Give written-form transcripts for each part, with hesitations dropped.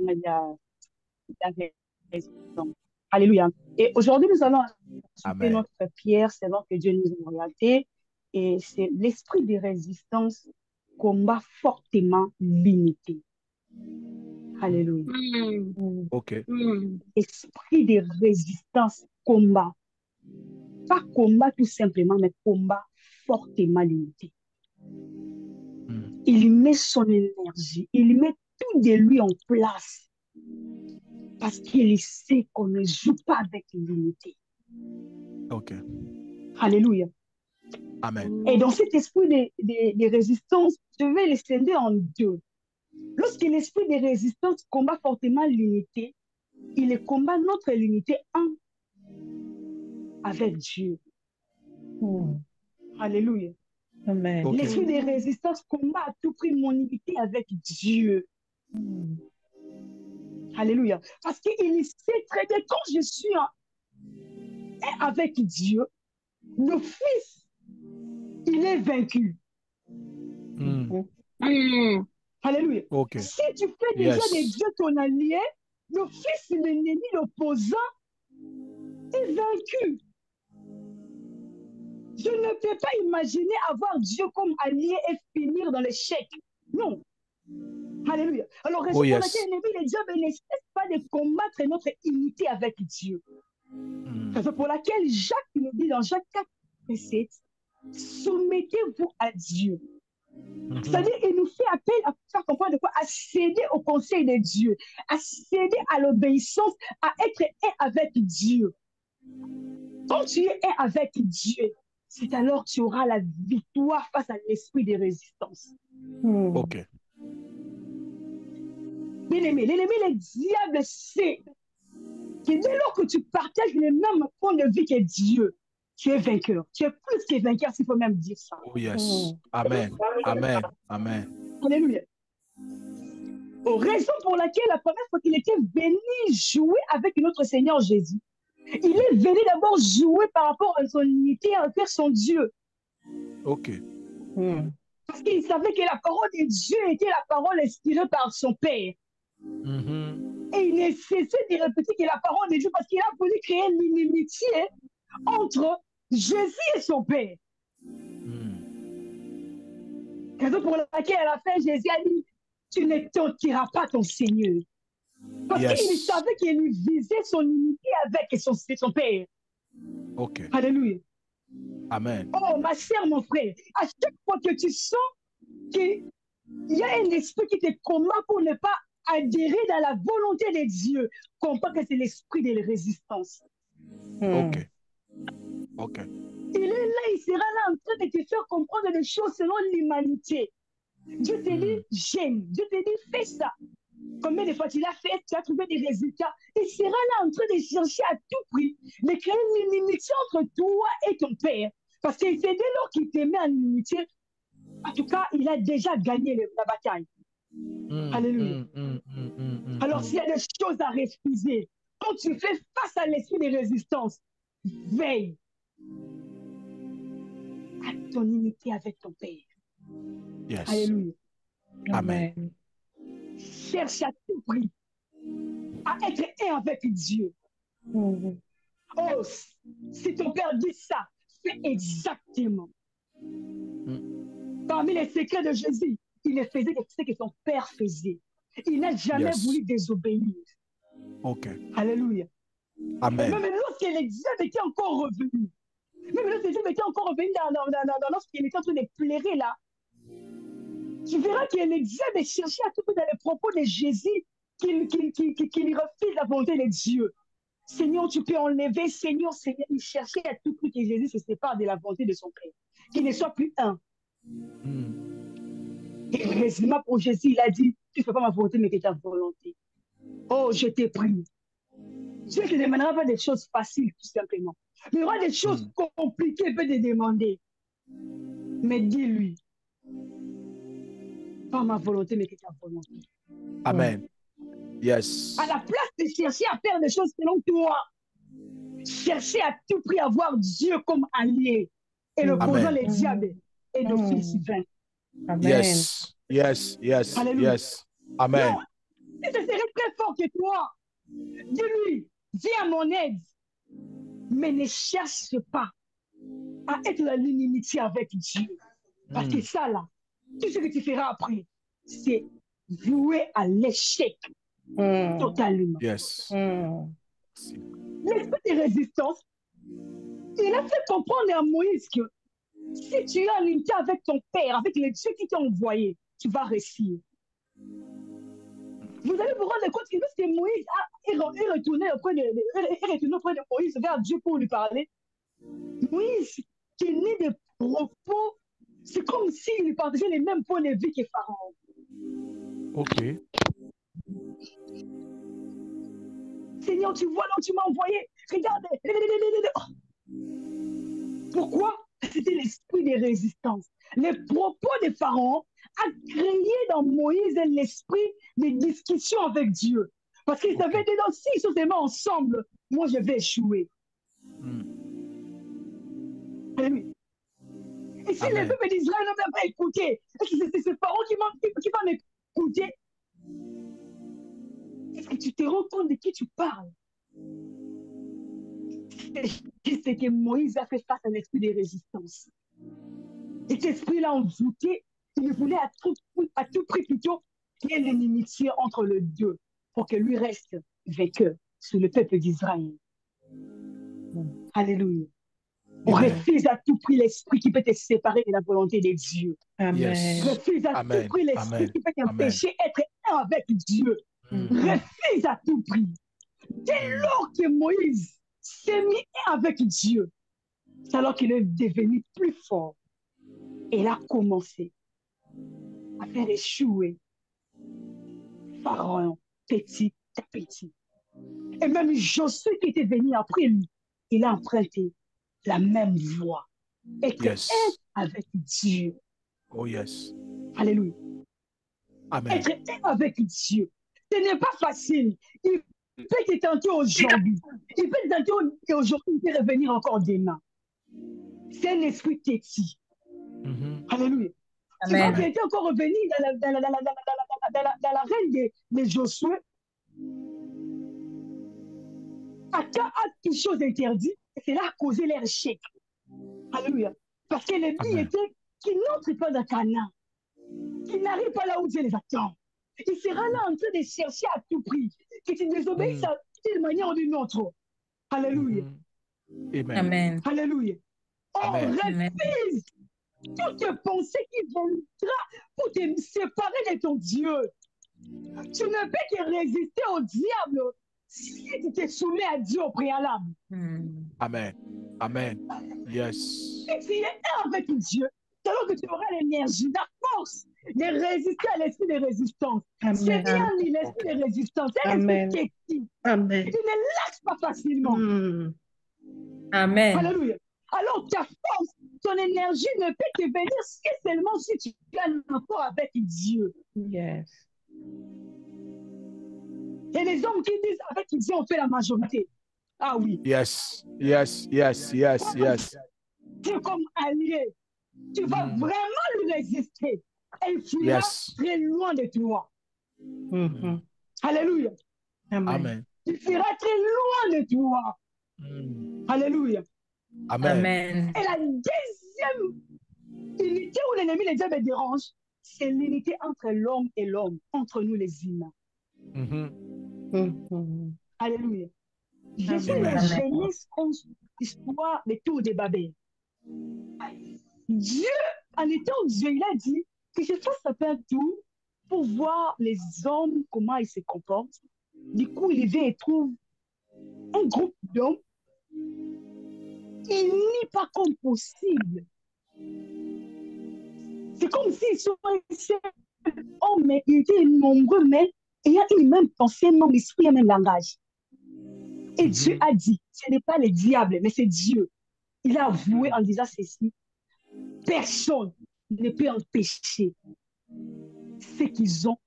il y a, il a raison. Alléluia. Et aujourd'hui, nous allons ajouter Amen. notre pierre selon que Dieu nous a orientés. Et c'est l'esprit de résistance combat fortement l'unité. Alléluia. Mm. OK. Mm. Esprit de résistance combat. Pas combat tout simplement, mais combat fortement l'unité. Il met son énergie, il met tout de lui en place parce qu'il sait qu'on ne joue pas avec l'unité. OK. Alléluia. Amen. Et dans cet esprit de résistance, je vais le scinder en deux. Lorsque l'esprit de résistance combat fortement l'unité, il combat notre unité avec Dieu. Alléluia. Amen. OK. L'esprit de résistance combat à tout prix mon unité avec Dieu. Alléluia. Parce qu'il sait très bien quand je suis avec Dieu, le Fils, il est vaincu. Alléluia. OK. Si tu fais déjà de Dieu ton allié, le Fils, l'ennemi, l'opposant, est vaincu. Je ne peux pas imaginer avoir Dieu comme allié et finir dans l'échec. Non. Alléluia. Alors, raison pour laquelle l'ennemi, le diable, ne cesse pas de combattre notre unité avec Dieu. Raison pour laquelle Jacques nous dit dans Jacques 4, 7, soumettez-vous à Dieu. C'est-à-dire, il nous fait appel à faire comprendre de quoi? À céder au conseil de Dieu, à céder à l'obéissance, à être un avec Dieu. Quand tu es un avec Dieu, c'est alors que tu auras la victoire face à l'esprit de résistance. OK. Bien-aimé, le diable sait que dès lors que tu partages le même point de vue que Dieu, tu es vainqueur. Tu es plus que vainqueur, s'il faut même dire ça. Oh yes. Amen. Amen. Amen. Alléluia. Raison pour laquelle la première fois qu'il était venu jouer avec notre Seigneur Jésus, il est venu d'abord jouer par rapport à son unité envers son Dieu. OK. Parce qu'il savait que la parole de Dieu était la parole inspirée par son Père. Et il ne cessait de répéter que la parole de Dieu, parce qu'il a voulu créer l'inimitié entre Jésus et son Père. Raison pour laquelle à la fin, Jésus a dit, tu ne t'entiras pas ton Seigneur. Parce qu'il savait qu'il visait son unité avec son Père. OK. Alléluia. Amen. Oh, ma sœur, mon frère, à chaque fois que tu sens qu'il y a un esprit qui te combat pour ne pas adhérer dans la volonté de Dieu, comprends que c'est l'esprit de la résistance. OK. OK. Il est là, il sera là en train de te faire comprendre des choses selon l'humanité. Dieu te dit, j'aime. Dieu te dit, fais ça. Combien de fois tu l'as fait, tu as trouvé des résultats. Il sera là en train de chercher à tout prix de créer une inimitié entre toi et ton Père. Parce que c'est dès lors qu'il te met en inimitié, en tout cas, il a déjà gagné la bataille. Alléluia. Alors, s'il y a des choses à refuser, quand tu fais face à l'esprit de résistance, veille à ton unité avec ton Père. Yes. Alléluia. Amen. Cherche à tout prix à être un avec Dieu. Oh, si ton Père dit ça, fais exactement. Parmi les secrets de Jésus, il ne faisait que ce que son Père faisait. Il n'a jamais voulu désobéir. OK. Alléluia. Amen. Et même lorsque les diables étaient encore revenus, lorsqu'il était en train de pleurer là, tu verras que les diables cherchaient à tout prix dans les propos de Jésus qu'il refuse la volonté de Dieu. Seigneur, tu peux enlever, Seigneur, il cherchait à tout prix que Jésus se sépare de la volonté de son Père, qu'il ne soit plus un. Et heureusement pour Jésus, il a dit, tu ne fais pas ma volonté, mais que ta volonté. Oh, je t'ai pris. Dieu ne te demandera pas des choses faciles, tout simplement. Mais il y aura des choses compliquées, il peut te demander. Mais dis-lui, pas ma volonté, mais que ta volonté. Amen. Yes. À la place de chercher à faire des choses selon toi, chercher à tout prix à voir Dieu comme allié et le posant les diables et d'office vain. Yes. Yes. Yes. Alléluia. Yes. Amen. Non, Si ce serait très fort que toi, dis-lui, viens à mon aide. Mais ne cherche pas à être dans l'inimitié avec Dieu. Parce que ça, là, tout ce que tu feras après, c'est voué à l'échec totalement. Yes. L'esprit de résistance, il a fait comprendre à Moïse que si tu es en unité avec ton Père, avec les dieux qui t'ont envoyé, tu vas réussir. Vous allez vous rendre compte que lorsque Moïse est retourné auprès de Moïse vers Dieu pour lui parler, Moïse tenait des propos, c'est comme s'il lui partageait les mêmes points de vue que Pharaon. Ok. Seigneur, tu vois, là où tu m'as envoyé. Regarde. Pourquoi? C'était l'esprit de résistance. Les propos de Pharaon a créé dans Moïse l'esprit de discussion avec Dieu. Parce qu'il savait dedans, si ils sont tellement ensemble, moi je vais échouer. Et si les peuples d'Israël ne m'ont pas écouté, c'est Pharaon qui va m'écouter. Est-ce que tu te rends compte de qui tu parles? C'est que Moïse a fait face à l'esprit de résistance. Et cet esprit-là envoûté, il voulait à tout prix plutôt qu'il y ait l'inimitié entre les deux pour que lui reste vainqueur sur le peuple d'Israël. Alléluia. On refuse à tout prix l'esprit qui peut te séparer de la volonté de Dieu. Amen. Refuse à tout prix l'esprit qui peut t'empêcher d'être un avec Dieu. Refuse à tout prix. Dès lors que Moïse s'est mis avec Dieu, c'est alors qu'il est devenu plus fort. Et il a commencé à faire échouer Pharaon petit à petit. Et même Josué qui était venu après lui, il a emprunté la même voie. Être un avec Dieu. Oh yes. Alléluia. Amen. Être un avec Dieu. Ce n'est pas facile. Il peut te tenter aujourd'hui. Il peut te tenter aujourd'hui, il peut revenir encore demain. C'est un esprit têtu. Alléluia. Tu vois qu'il était encore revenu dans la reine de Josué. Achan a toutes choses interdites, et c'est là à causer leur échec. Alléluia. Parce que le but était qu'il n'entre pas dans Canaan, qu'il n'arrive pas là où Dieu les attend. Il sera là en train de chercher à tout prix, que tu désobéisses d'une manière ou d'une autre. Alléluia. Amen. Alléluia. On refuse toute pensée qui viendra pour te séparer de ton Dieu. Tu ne peux que résister au diable si tu te soumets à Dieu au préalable. Amen. Amen. Yes. Si tu es un avec Dieu, c'est alors que tu auras l'énergie, la force de résister à l'esprit de résistance. C'est bien dit, l'esprit de résistance. C'est l'esprit qui Amen. tu ne lâches pas facilement. Amen. Alléluia. Alors ta force, ton énergie ne peut te venir que seulement si tu as un rapport avec Dieu. Yes. Et les hommes qui disent avec Dieu, on fait la majorité. Ah oui. Yes. Yes. Yes. Yes. Yes. Dieu comme allié, tu vas vraiment lui résister. Et il fuira très loin de toi. Alléluia. Amen. Il fuira très loin de toi. Alléluia. Amen. Et la deuxième unité où l'ennemi, les diables dérange, c'est l'unité entre l'homme et l'homme, entre nous les humains. Alléluia. Je suis la Genèse 11, histoire des tours de Babel. Dieu, en étant Dieu, il a dit que je fasse un tour pour voir les hommes, comment ils se comportent. Du coup, il vient et trouve un groupe d'hommes. Il n'est pas comme possible. C'est comme s'ils sont hommes, mais ils étaient nombreux, mais ayant une même pensée, un même esprit, un même langage. Et Dieu a dit, ce n'est pas le diable, mais c'est Dieu. Il a avoué en disant ceci, personne ne peut empêcher ce qu'ils ont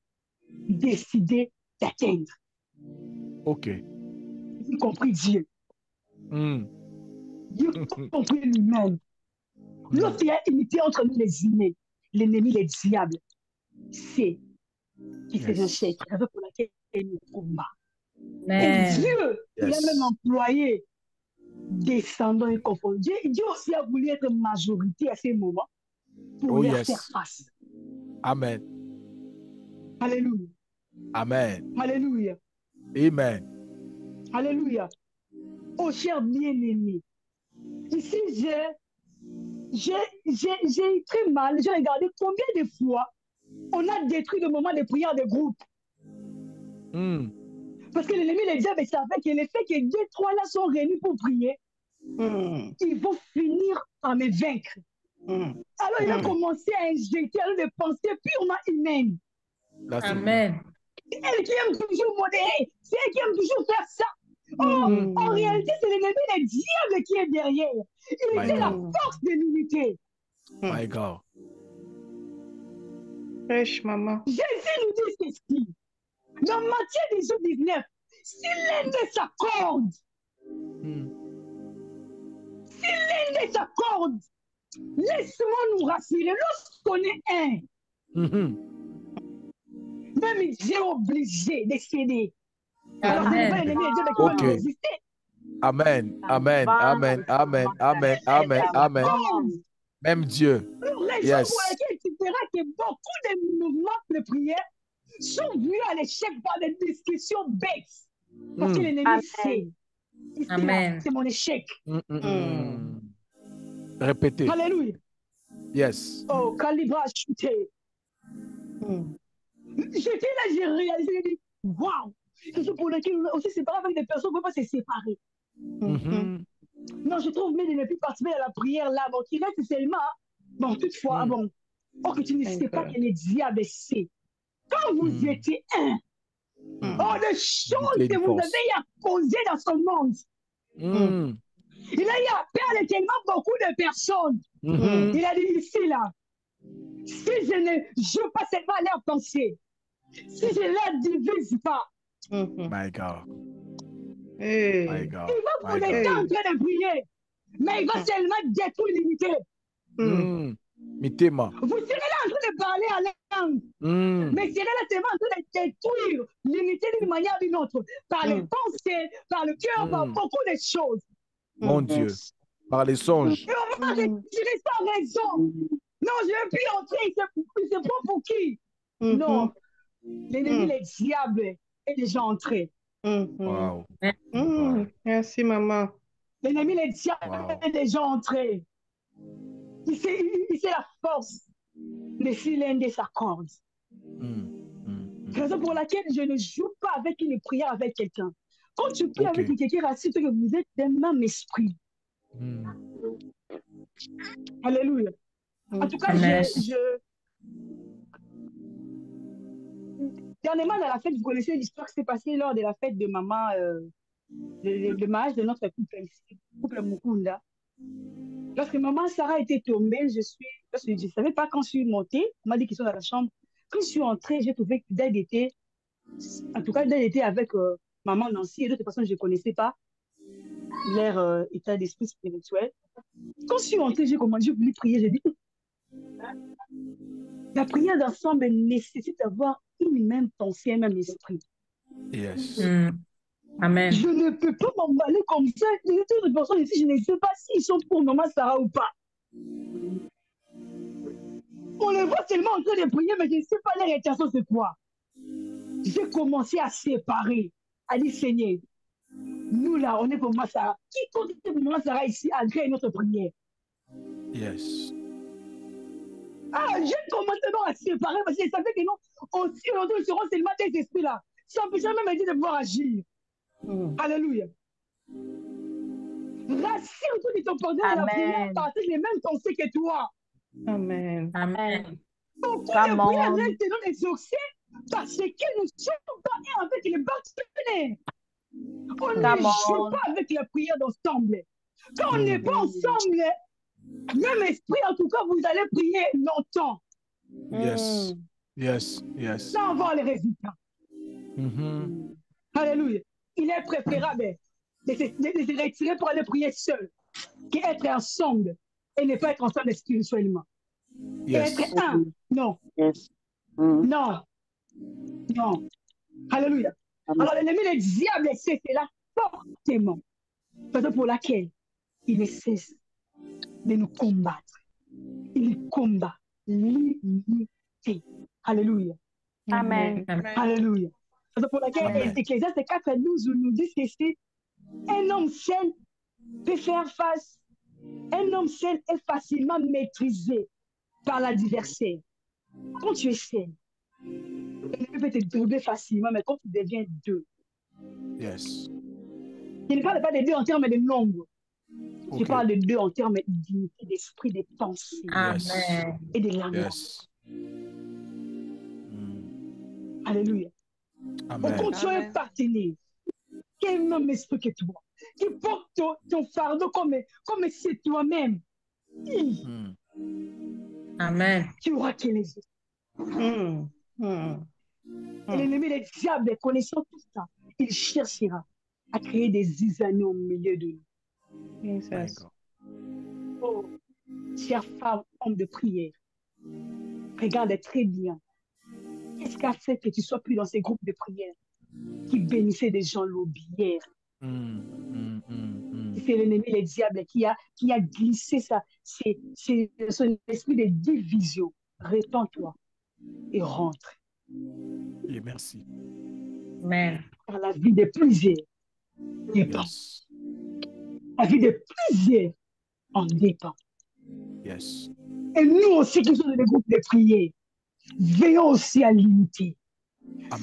décidé d'atteindre. Ok. Y compris Dieu. Y compris lui-même. Lorsqu'il y a unité entre nous les humains, l'ennemi, les diables, c'est qui fait un chèque, la raison pour laquelle il nous combat. Amen. Et Dieu, il a même employé descendants et confondants. Dieu aussi a voulu être majorité à ces moments pour leur faire face. Amen. Alléluia. Amen. Alléluia. Amen. Alléluia. Oh, cher bien-aimé, ici, j'ai très mal. J'ai regardé combien de fois on a détruit le moment de prière de groupe. Parce que l'ennemi, le diable, savait que le fait que 2-3 là sont réunis pour prier, ils vont finir par me vaincre. Alors, il a commencé à injecter des pensées purement humaines. Amen. C'est elle qui aime toujours modérer. C'est elle qui aime toujours faire ça. En réalité, c'est l'ennemi, le diable qui est derrière. Il était la force de l'unité. My God. Prêche, maman. Jésus nous dit ceci. Dans Matthieu 18-19, si l'un de s'accorde, laisse-moi nous rassurer. Lorsqu'on est un, même Dieu est obligé de céder. Alors, c'est pas l'ennemi, Dieu qui va nous résister. Amen. Amen. Amen. Amen. Amen. Amen. Amen. Même Dieu. Raison pour laquelle tu verras que beaucoup de mouvements de prière sont vus à l'échec par des discussions bêtes. Parce que l'ennemi sait. Amen. C'est mon échec. Répétez. Alléluia. Yes. Oh, calibre chuté. J'étais là, j'ai réalisé, j'ai dit, waouh. C'est pour lequel on s'est séparé avec des personnes qui ne peuvent pas se séparer. Non, je trouve mieux de ne plus participer à la prière là. Bon, qui reste seulement. Bon, toutefois, bon. Oh, que tu ne sais pas que le diable sait. Quand vous étiez un, les choses que vous avez à causer dans ce monde. Il a eu à perdre tellement beaucoup de personnes. Il a dit ici, là, si je ne joue pas seulement à leur pensée, si je ne la divise pas, My God. Il va pour le temps en train de prier, mais il va seulement détruire l'unité. Mitema. Vous serez là en train de parler à langue, mais vous serez là seulement en train de détruire l'unité d'une manière ou d'une autre, par les pensées, par le cœur, par beaucoup de choses. Mon Dieu, par les songes. Et on va retirer sans raison. Non, je ne veux plus entrer, il se prend pour qui? Non, l'ennemi, le diable est déjà entré. Wow. Merci, maman. L'ennemi, le diable est déjà entré. Il sait la force de cylindrer sa corde. Raison pour laquelle je ne joue pas avec une prière avec quelqu'un. Quand tu pries avec quelqu'un, rassure que vous êtes d'un même esprit. Alléluia. En tout cas, dernièrement, dans la fête, vous connaissez l'histoire qui s'est passée lors de la fête de maman, le mariage de notre couple ici, couple Mukunda. Lorsque maman Sarah était tombée, je ne savais pas quand je suis montée, on m'a dit qu'ils sont dans la chambre. Quand je suis entrée, j'ai trouvé qu'elle était, en tout cas, elle était avec maman Nancy et d'autres personnes que je ne connaissais pas, leur état d'esprit spirituel. Quand je suis entrée, j'ai voulu prier, j'ai dit, la prière d'ensemble nécessite d'avoir une même pensée, un même esprit. Yes. Amen. Je ne peux pas m'emballer comme ça. Les autres personnes ici, je ne sais pas s'ils sont pour maman Sarah ou pas. On les voit seulement en train de prier, mais je ne sais pas leur intention c'est quoi. J'ai commencé à séparer, à dire Seigneur, nous là, on est pour maman Sarah. Qui compte pour maman Sarah ici, agrée notre prière? Yes. J'ai commencé à séparer parce que je savais que non, aussi nous serons seulement des esprits là. Ça empêche même de pouvoir agir. Alléluia. Rassure-toi de ton partenaire de la prière, partage les mêmes pensées que toi. Amen. Amen. Beaucoup de prières restent non exaucées parce que nous ne sommes pas avec les partenaires. On ne joue pas avec la prière d'ensemble. Quand on n'est pas ensemble, même esprit, en tout cas, vous allez prier longtemps. Yes. Yes. Yes. Sans voir les résultats. Alléluia. Il est préférable de se retirer pour aller prier seul qu'être ensemble et ne pas être ensemble spirituellement. Yes. Être un, non. Non. Non. Alléluia. Alors l'ennemi, le diable, c'est là fortement. Raison pour laquelle il ne cesse de nous combattre. Il combat l'unité. Alléluia. Amen. Alléluia. Raison pour laquelle Ecclésiaste 4:12 nous dit ceci. Un homme seul peut faire face. Un homme seul est facilement maîtrisé par l'adversaire. Quand tu es seul, l'ennemi peut te doubler facilement, mais quand tu deviens deux, Yes. je ne parle pas de deux en termes de nombre. Okay. Je parle de deux en termes d'unité, d'esprit, de pensée Amen. et de langage. Yes. Alléluia. Amen. Quand tu as un partenaire qui a le même esprit que toi, qui porte ton fardeau comme c'est toi-même, Amen. tu auras que les autres. Et l'ennemi, le diable, connaissant tout ça, il cherchera à créer des isanés au milieu de nous. Jesus. Oh, chère femme, homme de prière, regarde très bien. Qu'est-ce qui a fait que tu sois plus dans ces groupes de prière qui bénissaient des gens l'aubière? C'est l'ennemi, le diable, qui a glissé ça. C'est son esprit de division. Rétends-toi et rentre. Et merci. Amen. Car la vie de plusieurs dépend. Yes. La vie de plusieurs en dépend. Yes. Et nous aussi qui sommes dans les groupes de prière, veillons aussi à l'unité.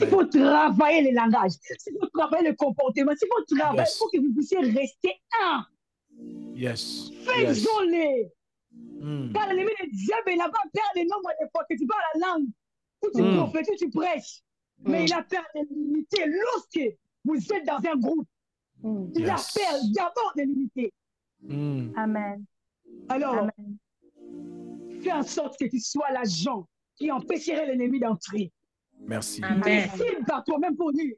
Il faut travailler le langage, il faut travailler le comportement, il faut travailler pour que vous puissiez rester un. Yes. Faisons-les. Car l'ennemi, le diable, n'a pas peur le nombre de fois que tu parles la langue, ou tu prophétises, ou tu prêches. Mais il a peur de l'unité. Lorsque vous êtes dans un groupe, il a peur d'abord de l'unité. Amen. Alors, fais en sorte que tu sois l'agent qui empêcherait l'ennemi d'entrer. Merci. Décide par toi-même pour dire,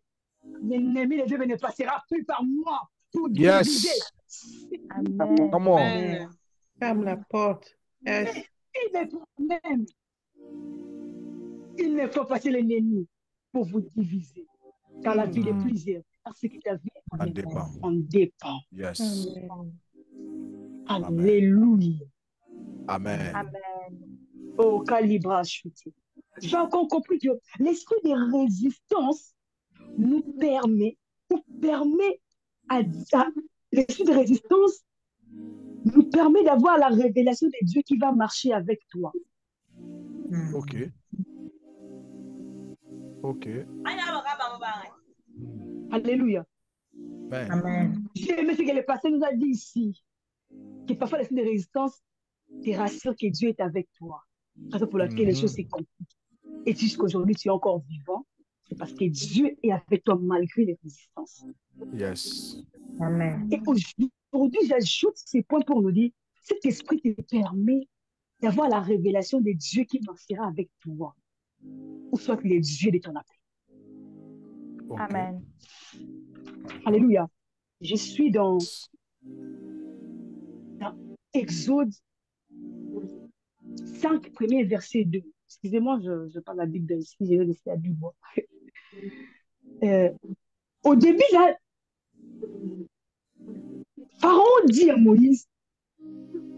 l'ennemi, le Dieu ne passera plus par moi pour diviser. Amen. Come on. Ferme la porte. Yes. Il est toi-même. Il ne faut pas passer l'ennemi pour vous diviser. Car la vie de plusieurs, parce que ta vie en dépend. Yes. Alléluia. Amen. Oh, calibrage. J'ai encore compris que l'esprit de résistance nous permet l'esprit de résistance nous permet d'avoir la révélation de Dieu qui va marcher avec toi. Ok. Alléluia. Amen. J'ai aimé ce que le pasteur nous a dit ici, que parfois l'esprit de résistance te rassure que Dieu est avec toi. Raison pour laquelle les choses se compliquent. Et jusqu'aujourd'hui, tu es encore vivant. C'est parce que Dieu est avec toi malgré les résistances. Yes. Amen. Et aujourd'hui, j'ajoute ces points pour nous dire, cet esprit te permet d'avoir la révélation de Dieu qui marchera avec toi. Ou soit les dieux de ton appel. Okay. Amen. Alléluia. Je suis dans Exode 5, premier verset 2. Excusez-moi, je parle la Bible ici, je vais laisser la Bible. Au début, là, Pharaon dit à Moïse,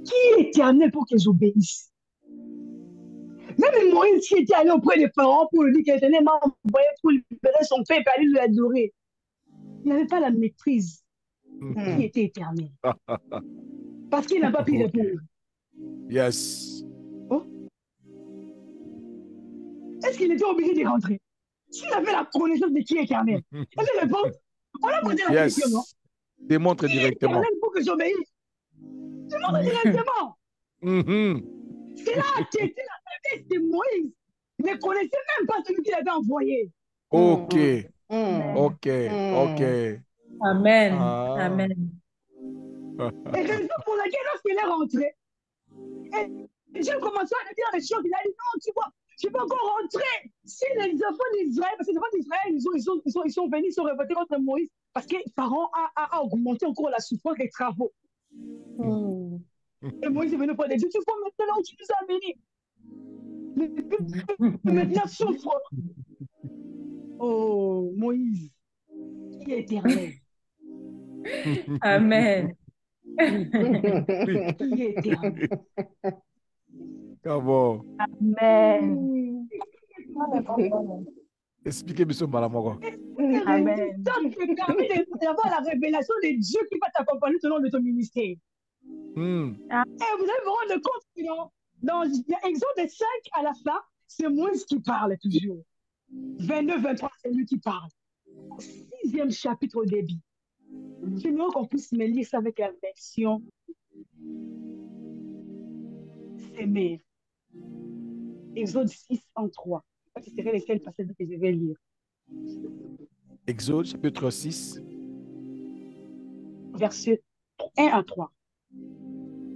qui est l'Éternel pour que j'obéisse? Même Moïse qui était allé auprès de Pharaon pour lui dire que l'Éternel m'a envoyé pour libérer son peuple et aller l'adorer. Il n'avait pas la maîtrise qui était éternel. Parce qu'il n'a pas pu répondre. Yes. Oh? Est-ce qu'il était obligé de rentrer? S'il avait la connaissance de qui est éternel, elle répond. On a posé la question, non? Démontre directement. Pour que j'obéisse. Démontre directement. C'est là que la faiblesse de Moïse ne connaissait même pas celui qui l'avait envoyé. Ok. Amen. Amen. Et raison pour laquelle lorsqu'il est rentré, et Dieu commençait à lui dire des choses, il a dit non, tu vois, je ne peux encore rentrer. Si les enfants d'Israël, parce que les enfants d'Israël, ils sont venus, ils sont révoltés contre Moïse, parce que Pharaon a augmenté encore la souffrance des travaux. Et Moïse est venu pour Dieu, tu vois maintenant où tu nous as venus. Maintenant souffre. Oh, Moïse, qui est éternel. Amen. Qui est éternel. Come on. Amen. Expliquez-moi ça, Madame Mogo. Amen. Ça te permet d'avoir la révélation de Dieu qui va t'accompagner tout au long de ton ministère. Et vous allez vous rendre compte que dans Exode 5 à la fin, c'est Moïse qui parle toujours. 22-23, c'est lui qui parle. 6e chapitre au début. J'aimerais qu'on puisse me lire ça avec la version Semé. Exode 6 en 3. Ce serait les seuls passages que je vais lire. Exode chapitre 6. Verset 1 à 3.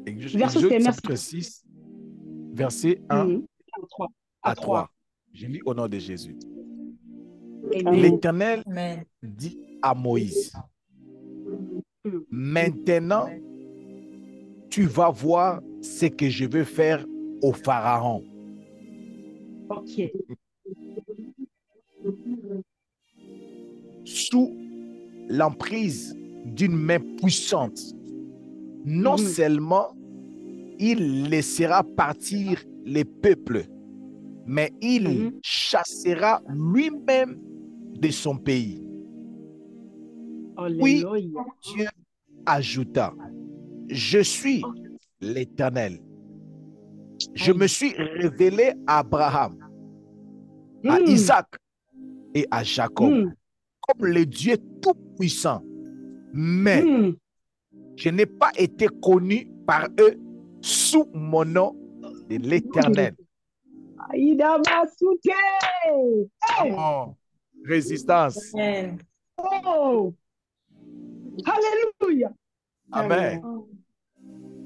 Exode chapitre 6, verset 1 à 3. Je lis au nom de Jésus. L'Éternel dit à Moïse, maintenant, tu vas voir ce que je veux faire au Pharaon. Ok. Sous l'emprise d'une main puissante, non seulement il laissera partir les peuples, mais il chassera lui-même de son pays. Puis Dieu ajouta, je suis l'Éternel. Je me suis révélé à Abraham, à Isaac et à Jacob comme le Dieu tout-puissant. Mais je n'ai pas été connu par eux sous mon nom de l'Éternel. Oh, résistance. Oh, alléluia. Amen.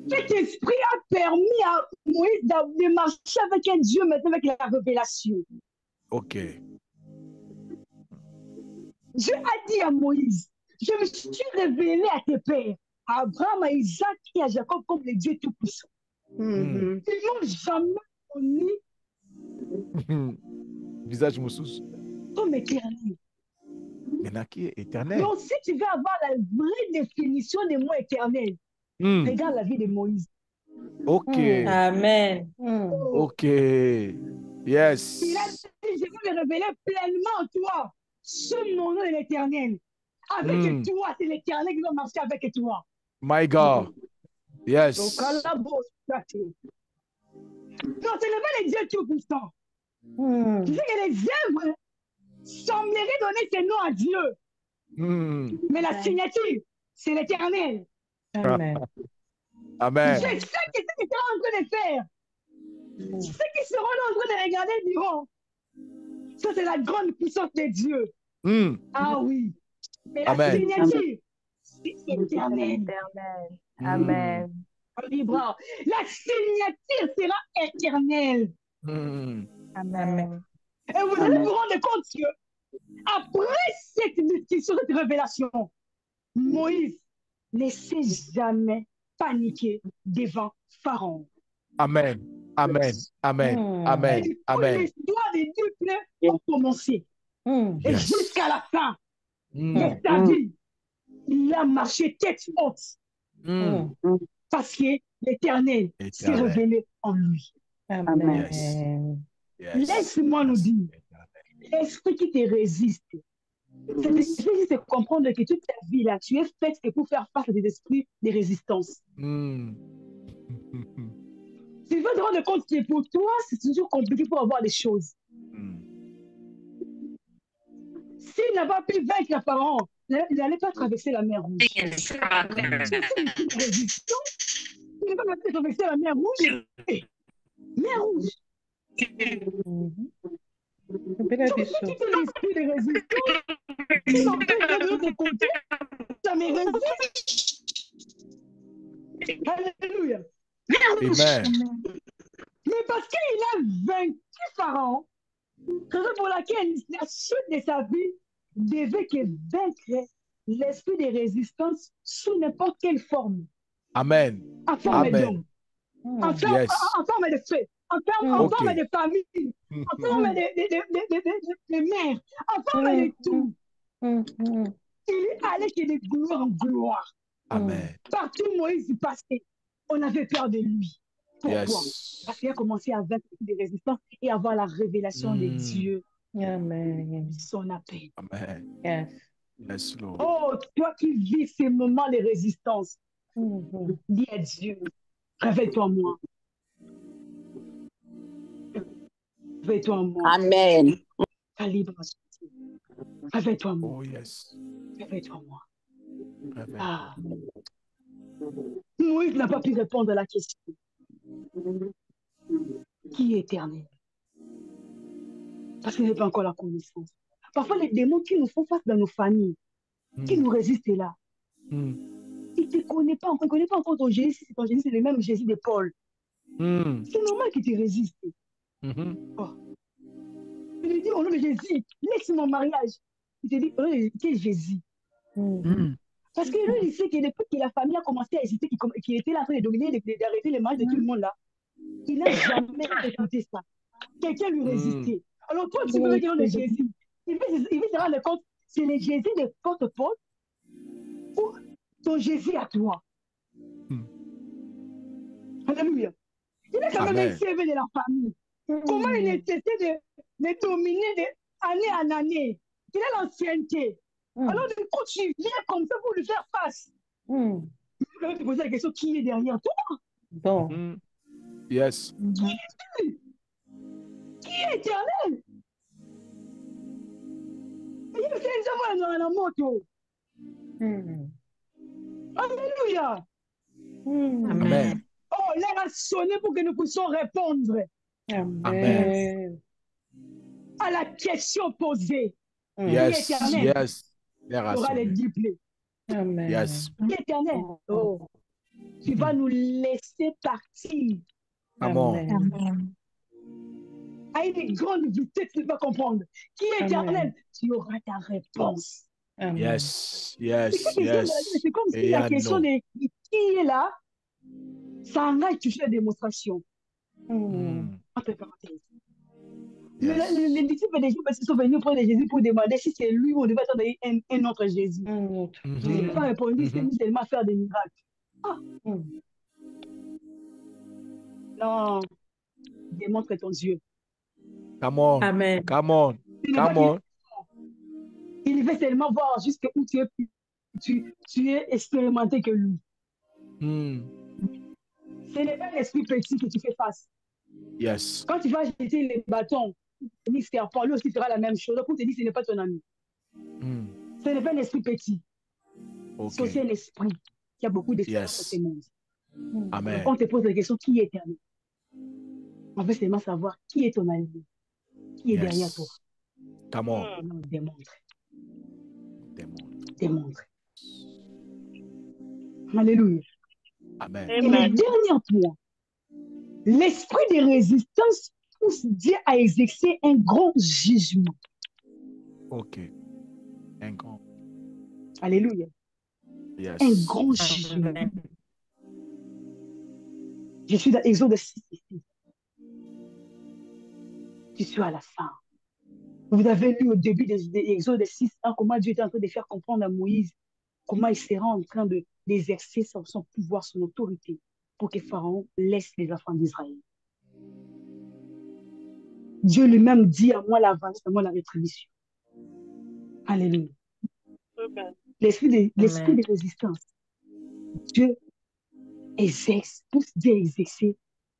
Cet esprit a permis à Moïse de marcher avec un Dieu maintenant avec la révélation. Ok. Dieu a dit à Moïse, je me suis révélé à tes pères, à Abraham, à Isaac et à Jacob comme les dieux tout-puissants. Ils n'ont jamais connu visage moussous comme éternel. Maintenant qui est éternel. Donc si tu veux avoir la vraie définition des mots éternels, regarde la vie de Moïse. Ok. Amen. Ok. Yes. Il a dit, je veux me révéler pleinement en toi, sous mon nom de l'éternel. Avec toi, c'est l'éternel qui va marcher avec toi. My God. Yes. Donc, non, ce n'est pas les dieux tout-puissants. Tu sais que les œuvres sembleraient donner ses noms à Dieu. Mais la signature, c'est l'éternel. Amen. Amen. Je sais que ce qu'ils seront en train de faire. Je sais qu'ils seront là en train de regarder et diront, ça c'est la grande puissance de Dieu. Ah oui. Mais la signature, c'est éternel. Amen. La signature sera éternelle. Amen. Et vous allez vous rendre compte que après cette discussion, cette révélation, Moïse ne s'est jamais paniqué devant Pharaon. Amen. Amen. Amen. Amen. Amen. L'histoire des deux plaies ont commencé. Et jusqu'à la fin de sa vie, il a marché tête haute. Parce que l'Éternel s'est révélé en lui. Amen. Yes. Laisse-moi nous dire, l'esprit qui te résiste, c'est l'esprit qui te comprendre que toute ta vie là, tu es faite pour faire face à des esprits de résistance. Tu veux te rendre compte que pour toi, c'est toujours compliqué pour avoir des choses. S'il n'a pas pu vaincre Pharaon, il n'allait pas traverser la mer Rouge. Il n'a pas pu traverser la mer Rouge. Mer Rouge. L'esprit de résistance, qui m'empêche de l'autre côté, ça me résiste. Alléluia. Amen. Mais parce qu'il a vaincu Pharaon, raison pour laquelle la suite de sa vie devait que vaincre l'esprit de résistance sous n'importe quelle forme. Amen. En forme d'homme. En forme de feu. en forme de famille, en forme de mère, en forme de tout. Il est allé de gloire en gloire. Amen. Partout où Moïse passait, on avait peur de lui. Pourquoi? Parce qu'il a commencé à vaincre des résistances et avoir la révélation de Dieu. Amen. Son appel. Amen. Yes. Yes, Lord. Oh, toi qui vis ces moments de résistance, dis à Dieu, réveille-toi en moi. Réveille-toi en moi. Amen. Ta libre. Réveille-toi en moi. Oh, yes. Réveille-toi en moi. Réveille-toi. Ah. Moïse n'a pas pu répondre à la question. Qui est éternel? Parce qu'il n'est pas encore la connaissance. Parfois, les démons qui nous font face dans nos familles, qui nous résistent là, il ne te connaît pas encore. Il ne connaît pas encore ton Jésus. Ton Jésus, c'est le même Jésus de Paul. C'est normal qu'il te résiste. Oh. Il lui dit au nom de Jésus, laisse mon mariage. Il te dit, au nom de qui est Jésus? Parce que lui, il sait que depuis que la famille a commencé à hésiter, qu'il était là en train de dominer, d'arrêter les mariages de tout le monde là, il n'a jamais écouté ça. Quelqu'un lui résistait. Alors toi, tu veux dire au nom de Jésus. Il veut se rendre compte, c'est le Jésus de l'apôtre Paul ou ton Jésus à toi. Alléluia. Il a quand même un CV de la famille. Comment il est testé de dominer d'année en année? Il a l'ancienneté. Alors, du coup, tu viens comme ça pour lui faire face. Tu peux te poser la question, qui est derrière toi? Bon. Yes. Qui est éternel? Il y a quelqu'un dans la moto. Alléluia. Amen. Oh, l'air a sonné pour que nous puissions répondre. Amen. À la question posée. Yes. Yes. L'air a sonné. Les diplômes. Amen. Yes. Qui est éternel? Oh. Tu vas nous laisser partir. Amen. À une grande vitesse, tu vas comprendre. Qui est éternel? Tu auras ta réponse. Amen. Yes. Yes. Yes. C'est comme si la question de qui est là, ça engage toujours la démonstration. Entre parenthèses. Les disciples des Jésus sont venus près de Jésus pour demander si c'est lui ou on devait attendre un autre Jésus. Jésus n'a pas répondu, c'est seulement faire des miracles. Non, démontre ton Dieu. Come on. Amen. Come on. Come on. Il veut seulement voir jusqu'où tu es expérimenté que lui. Ce n'est pas l'esprit petit que tu fais face. Yes. Quand tu vas jeter les bâtons, le serpent, lui aussi fera la même chose. Pour te dire, ce n'est pas ton ami. Ce n'est pas un esprit petit. C'est aussi un esprit qui a beaucoup d'espérance dans ce monde. Amen. On te pose la question, qui est éternel? On veut seulement savoir qui est ton ami, qui est derrière toi. Come on. Démontre. Démontre. Alléluia. Amen. Et le dernier point, l'esprit de résistance pousse Dieu à exercer un grand jugement. Ok. Un grand. Alléluia. Yes. Un grand jugement. Je suis dans Exode 6 ici. Je suis à la fin. Vous avez lu au début de Exode 6 comment Dieu était en train de faire comprendre à Moïse comment il sera en train d'exercer son pouvoir, son autorité pour que Pharaon laisse les enfants d'Israël. Dieu lui-même dit à moi la vengeance, à moi la rétribution. Alléluia. L'esprit de résistance. Dieu pousse Dieu à exercer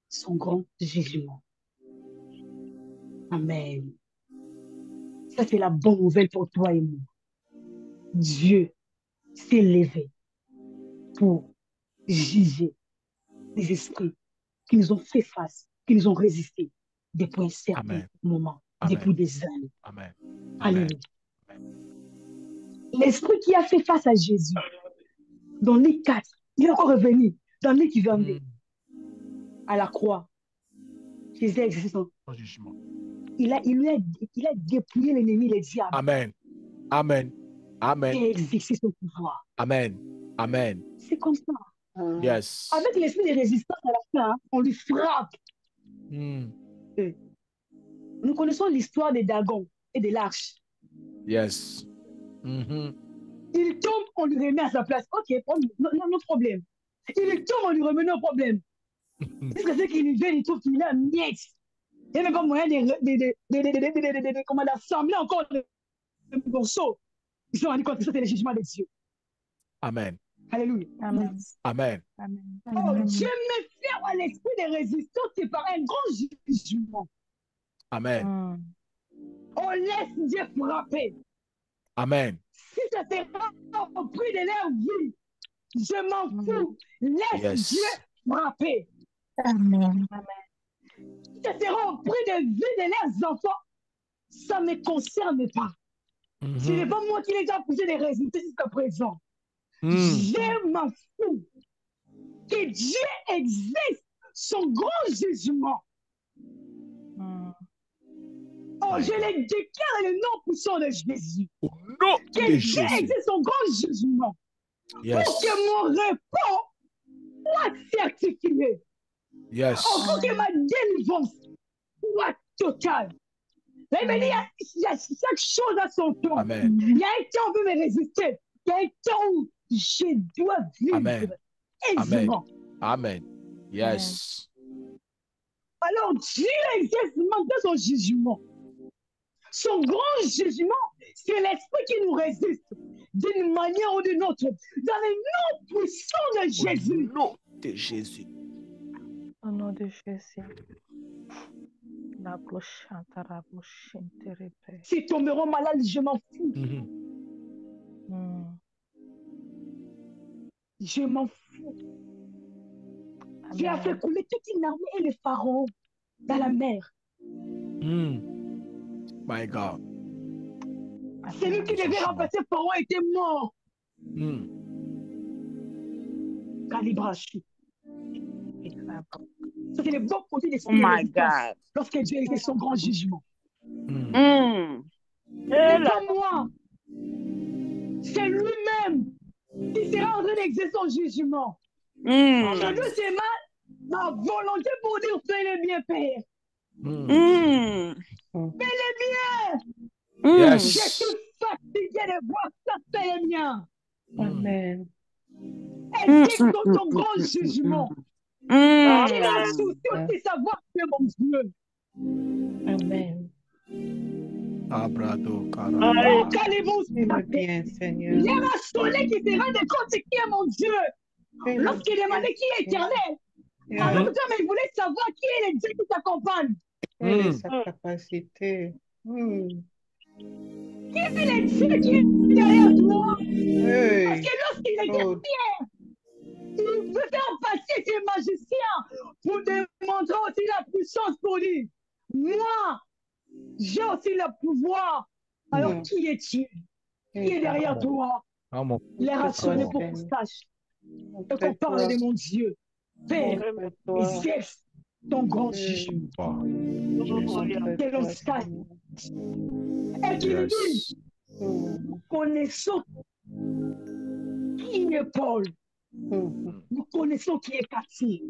son grand jugement. Amen. Ça, c'est la bonne nouvelle pour toi et moi. Dieu s'est levé pour juger les esprits qui nous ont fait face, qui nous ont résisté depuis un certain moment, depuis des années. Amen. Alléluia. L'esprit qui a fait face à Jésus, dans les 4, il est encore revenu, dans les qui vendaient à la croix. Jésus a exercé son jugement. Il a dépouillé l'ennemi, le diable. Amen. Amen. Amen. Et a exercé son pouvoir. Amen. Amen. C'est comme ça. Yes. Avec l'esprit de résistance à la fin, on lui frappe. Mm. Nous connaissons l'histoire des Dagon et de l'arche. Yes. Il tombe, on lui remet à sa place. Ok, no problème. Il tombe, on lui remet nos problèmes. Jusqu'à ce qu'il vienne, il trouve qu'il a miette. Il n'y a même pas moyen d'assembler encore le morceau. Ils se sont rendus compte que ça, c'est le jugement de Dieu. Amen. Alléluia. Amen. Amen. Amen. Oh, Dieu me fait à l'esprit de résistance qui par un grand jugement. Amen. On laisse Dieu frapper. Amen. Si ça sera au prix de leur vie, je m'en fous. Laisse Dieu frapper. Amen. Si ça sera au prix de vie de leurs enfants, ça ne me concerne pas. Ce n'est pas moi qui les ai poussés de résister jusqu'à présent. Je m'en fous. Que Dieu existe son grand jugement. Oh, je les déclare le nom puissant de Jésus. Au nom Que de Dieu Jésus. existe son grand jugement. Yes. Pour que mon repos soit certifié. Yes. Oh, pour que ma délivrance soit totale. La Bible dit, il y a chaque chose à son temps. Amen. Il y a un temps où on veut me résister. Il y a un temps où je dois vivre Amen. aisément. Amen. Yes. Alors Dieu exerce maintenant son jugement. Son grand jugement, c'est l'esprit qui nous résiste d'une manière ou d'une autre. Dans le nom puissant de Jésus. Au nom de Jésus. Au nom de Jésus. S'ils tomberont malades, je m'en fous. Je m'en fous. Dieu a fait couler toute une armée et les pharaons dans la mer. My God. Celui qui devait remplacer Pharaon était mort. Calibrage. Ça, c'est le bon côté des God. lorsque Dieu exerce son grand jugement. Mm. C'est pas moi. C'est lui-même qui sera en train d'exercer son jugement. Aujourd'hui, c'est ma volonté pour dire fais le bien, Père. Fais le bien. Yes. Je suis fatigué de voir ça, fais le bien. Amen. Exerce ton grand jugement. Il a souci aussi savoir que mon Dieu. Amen. Abrado, Oh, caramba. calez-vous. Fais-le bien, Seigneur. Il y a un soleil qui se rend compte qui est mon Dieu. Fais-le Lorsqu'il demandait qui est éternel, en même temps, mais il voulait savoir qui est le Dieu qui t'accompagne. Quelle est sa capacité? Qui est le Dieu qui est derrière toi? Parce Hey. que lorsqu'il est Oh, derrière, il veut faire passer ses magiciens pour démontrer aussi la puissance pour lui. Moi, j'ai aussi le pouvoir. Alors, qui es-tu? Qui est derrière toi? Les rationner pour qu'on sache et qu'on parle de mon Dieu. Père, exerce ton grand jugement. Que l'on sache. Et qu'il dit, nous connaissons qui est Paul. Nous connaissons qui est Cathy.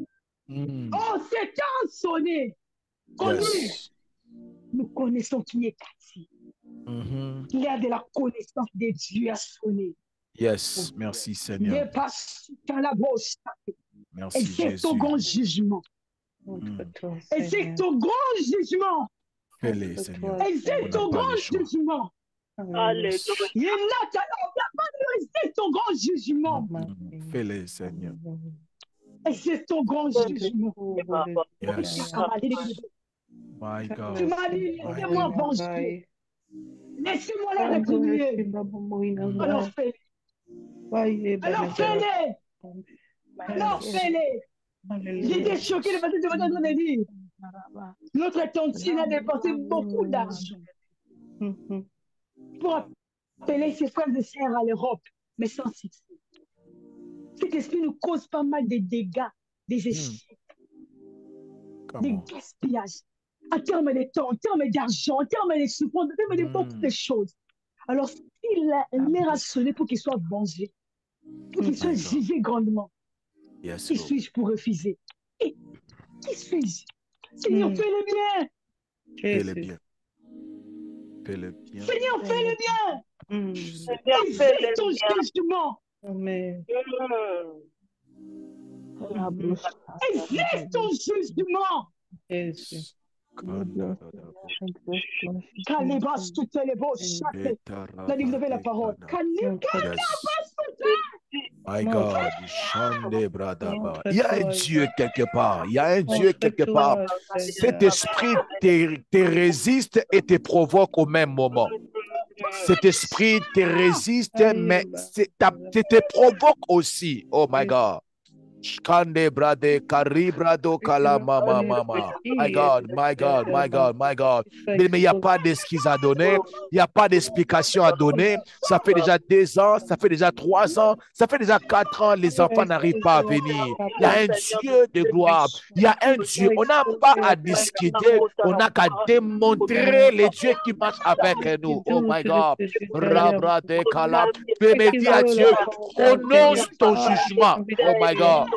Oh, c'est temps sonné. Yes. Nous connaissons qui est Cathy. Il y a de la connaissance de Dieu à sonner. Yes. Merci, Seigneur. Il passe dans la bouche. Merci, Exerce Jésus. ton grand jugement. montre-toi, Exerce Seigneur. ton grand jugement. Fais-les, Seigneur. Exerce On ton n'a pas grand le choix. jugement. Alléluia. Il y en a qui exerce ton grand jugement. Fais-les, Seigneur. Exerce ton grand jugement. Yes. My Tu God. m'as dit, laissez-moi venger. Laissez-moi les rétribuer. Alors fais-les. Alors fais-les. Alors fais-les. J'étais choqué de ce que tu m'as de dire. Notre tontine a dépensé beaucoup d'argent pour appeler ses frères et sœurs à l'Europe, mais sans succès. Cet esprit nous cause pas mal de dégâts, des échecs, des gaspillages, en termes de temps, en termes d'argent, en termes de souffrance, en termes de beaucoup de choses. Alors, s'il est rationné pour qu'il soit vengé, pour qu'il soit jugé grandement, Yes, qui Lord. suis-je pour refuser? Et qui suis-je? Seigneur, fais-le bien. Fais-le bien. Fais-le bien. Seigneur, fais-le bien. Seigneur, fais-le Exerce ton bien. jugement. Amen. Exerce ton jugement. Jésus. Calibas, tout est les beaux châtés. Là, vous avez la parole. My God, Shande Bradaba. Il y a un Dieu quelque part. Il y a un Dieu quelque part. Cet esprit te résiste et te provoque au même moment. Cet esprit te résiste, mais te provoque aussi. Oh my God. Shkande brade karibrado kalama mama. My God, my God, my God, my God. Mais il n'y a pas d'excuse à donner. Il n'y a pas d'explication à donner. Ça fait déjà 2 ans, ça fait déjà 3 ans, ça fait déjà 4 ans. Les enfants n'arrivent pas à venir. Il y a un Dieu de gloire. Il y a un Dieu. On n'a pas à discuter. On n'a qu'à démontrer les dieux qui marchent avec nous. Oh my God. Rabrade kala. Mais dis à Dieu, prononce ton jugement. Oh my God.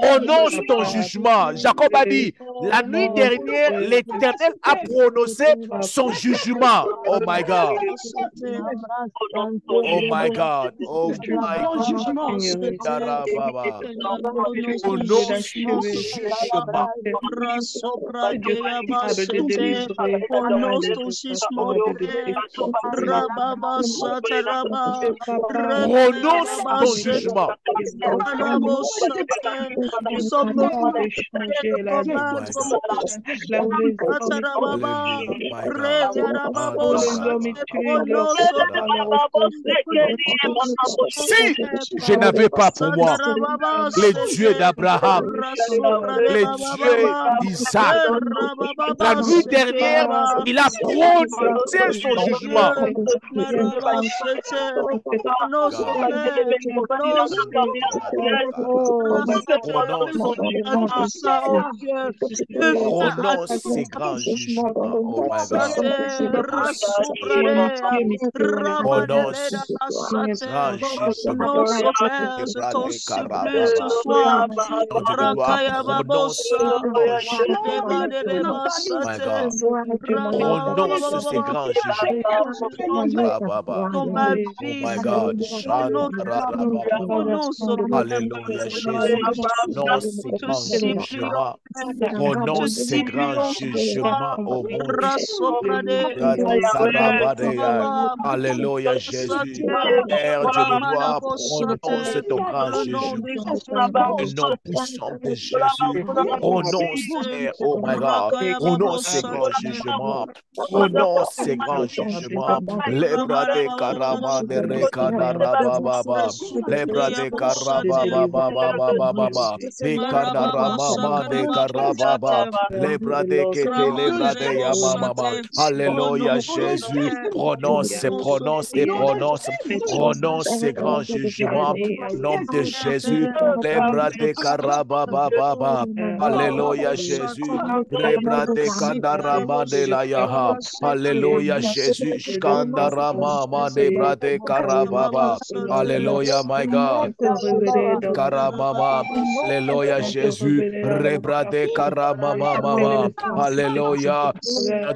Prononce ton jugement. Jacob a dit, la nuit dernière, l'Éternel a prononcé son jugement. Oh my God. Oh my God. Oh my God. Prononce ton jugement. Prononce ton jugement. Si je n'avais pas pour moi les dieux d'Abraham, les dieux d'Isaac, la nuit dernière, il a prononcé son jugement. Prononce ces grands jugements. Oh my God. Prononce grand jugement. Prononce my God. Prononce ces grands jugements. Oh my God. Alléluia, Jésus. Prononce ces grands jugements. Prononce ces grands jugements au monde. Alléluia, Jésus. Père Dieu de gloire, prononce ton grand jugement. Le nom puissant de Jésus. Prononce, oh my God. Prononce ces grands jugements. Prononce ces grands jugements. Les bras de Karama de Rekanarababa. Les bras de Karababa. Les Kanarama de Karababa. Les bras de Kete, les bras de Yamama. Alléluia, Jésus. Prononce, prononce et prononce. Prononce ces grands jugements. Au nom de Jésus. Les bras de Karababa. Alléluia, Jésus. Les bras de Kandarama de la Yaha. Alléluia, Jésus. Skandarama de bras de Karababa. Alléluia, my God. Karamama. Alléluia, Jésus. Rebrade Karamama. Alléluia.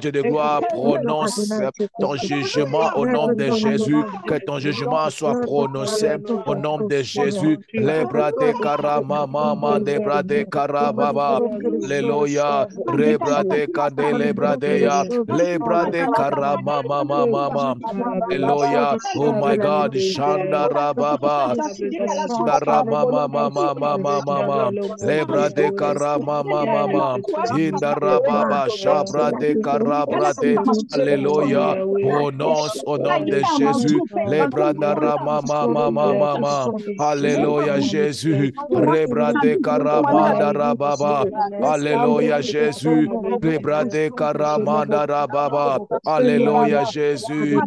Dieu de gloire, prononce ton jugement au nom de Jésus. Que ton jugement soit prononcé au nom de Jésus. Lebrade Karamama. Lebrade Karababa. Alléluia. Rebrade Kadelebradeya. Lebrade Karamama. Alléluia. Oh my God. Shandarababa. Mama. Lebra de karama mama. Indarababa. Shabra de karabrade. Alléluia. Prononce au nom de Jésus. Lebra narama mama. Alléluia, Jésus. Lebra de karama darababa. Alléluia, Jésus. Lebra de karama darababa. Alléluia, Jésus.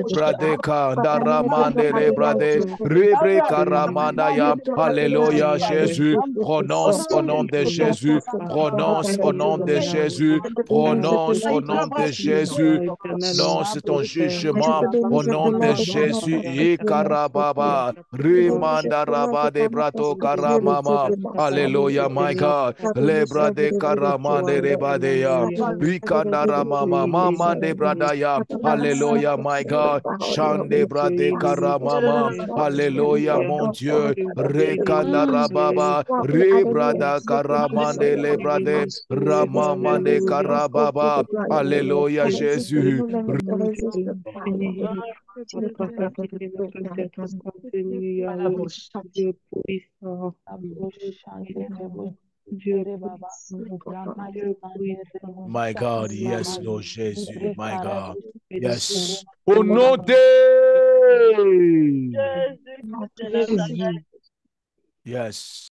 Lebra de karama de lebra de rebre karama. Karamandaya. Alléluia, Jésus. Prononce au nom de Jésus. Prononce au nom de Jésus. Prononce au nom de Jésus. Prononce ton jugement au nom de Jésus. Ikarababa. Rimandaraba de brato karamama. Alléluia, my God. Lebra de karamande rebadeya. Mama, mama de bradaya. Alléluia, my God. Chande brade karamama. Alléluia, mon Dieu. Rekanda rababa. Rebrada karamande lebrade. Ramamande karababa. Alléluia, Jésus. My God, yes, Lord Jésus, my God, yes. Au nom de Jésus. Yes.